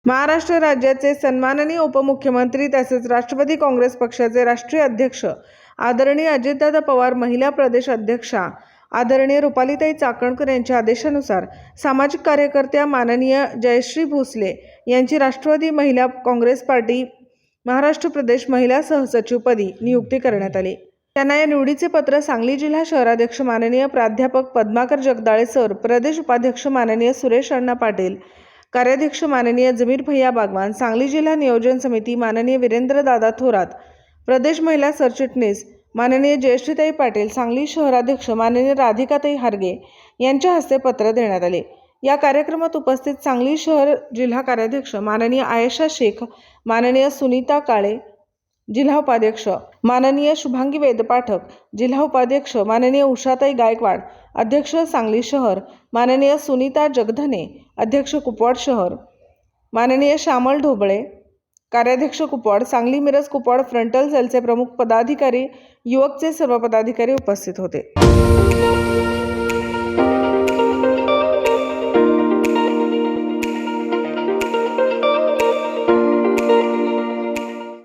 महाराष्ट्र राज्याचे सन्माननीय उपमुख्यमंत्री तसेच राष्ट्रवादी काँग्रेस पक्षाचे राष्ट्रीय अध्यक्ष आदरणीय अजितदादा पवार, महिला प्रदेश अध्यक्षा आदरणीय रुपालीताई चाकणकर यांच्या आदेशानुसार सामाजिक कार्यकर्त्या माननीय जयश्री भोसले यांची राष्ट्रवादी महिला काँग्रेस पार्टी महाराष्ट्र प्रदेश महिला सहसचिवपदी नियुक्ती करण्यात आली। त्यांना या निवडीचे पत्र सांगली जिल्हा शहराध्यक्ष माननीय प्राध्यापक पद्माकर जगदाळे सर, प्रदेश उपाध्यक्ष माननीय सुरेश अण्णा पाटील, कार्याध्यक्ष माननीय जमीर भैया बागवान, सांगली जिल्हा नियोजन समिती माननीय वीरेंद्र दादा थोरात, प्रदेश महिला सरचिटणीस माननीय जयश्रीताई पाटील, सांगली शहराध्यक्ष माननीय राधिकाताई हारगे यांच्या हस्ते पत्र देण्यात आले। या कार्यक्रमात उपस्थित सांगली शहर जिल्हा कार्याध्यक्ष माननीय आयशा शेख, माननीय सुनीता काळे जिल्हा उपाध्यक्ष माननीय शुभांगी वेदपाठक, जिल्हा उपाध्यक्ष माननीय उषाताई गायकवाड, अध्यक्ष सांगली शहर माननीय सुनीता जगधने, अध्यक्ष कुपवाड शहर माननीय श्यामल ढोबळे, कार्याध्यक्ष कुपवाड, सांगली मिरज कुपवाड फ्रंटल सेलचे प्रमुख पदाधिकारी, युवकचे सर्व पदाधिकारी उपस्थित होते।